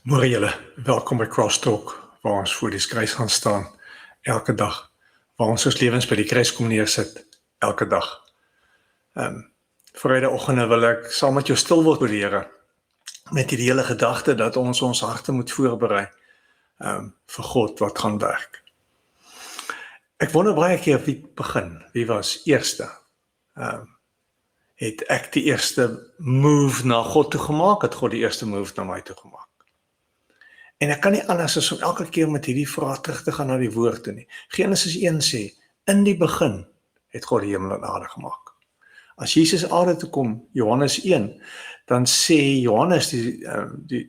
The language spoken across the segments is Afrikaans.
Môre julle, welkom by Crosstalk, waar ons voor die kruis gaan staan, elke dag, waar ons lewens by die kruis kom neersit, elke dag. Vrydagoggende wil ek saam met jou stil word oor die Here, met die hele gedagte dat ons harte moet voorberei, vir God wat gaan werk. Ek wonder baie keer wie begin, wie was eerste? Het ek die eerste move na God toe gemaak, het God die eerste move na my toe gemaak? En ek kan nie anders as om elke keer met hierdie vraag terug te gaan na die woord toe nie. Genesis 1 sê, in die begin het God die hemel en aarde gemaak. As Jesus aarde toe kom, Johannes 1, dan sê Johannes, die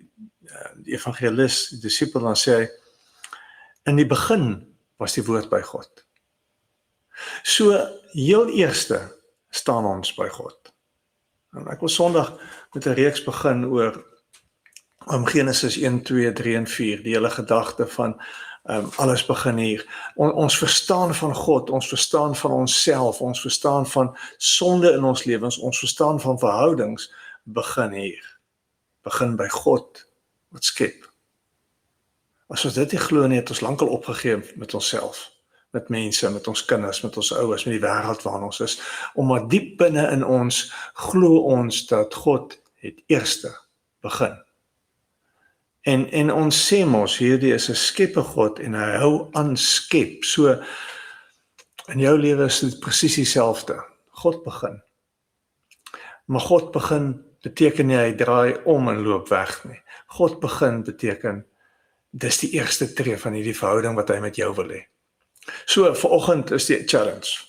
evangelis, die discipel, dan sê hy, in die begin was die woord by God. So, heel eerste staan ons by God. En ek wil Sondag met 'n reeks begin oor Genesis 1, 2, 3 en 4, die hele gedagte van alles begin hier. Ons verstaan van God, ons verstaan van onsself, ons verstaan van sonde in ons lewens, ons verstaan van verhoudings, begin hier. Begin by God, wat skep. As ons dit nie glo nie, het ons lankal opgegee met onsself, met mense, met ons kinders, met ons ouers, met die wêreld waarin ons is, omdat diep binne in ons glo ons dat God het eerste begin. En ons sê mos, hierdie is 'n skepper God en hy hou aan skep. So, in jou lewe is dit presies dieselfde. God begin. Maar God begin beteken nie hy draai om en loop weg nie. God begin beteken, dis die eerste tree van hierdie verhouding wat hy met jou wil hê. So, vanoggend is die challenge.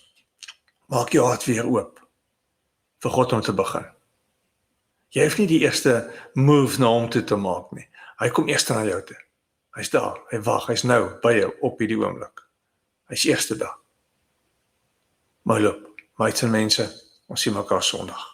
Maak jou hart weer oop vir God om te begin. Jy hoef nie die eerste move na hom toe te maak nie. Hy kom eers na jou toe. Hy's daar, hy wag, hy's nou by jou op hierdie oomblik. Hy's eerste daar. My loop, maats en mense, ons sien mekaar Sondag.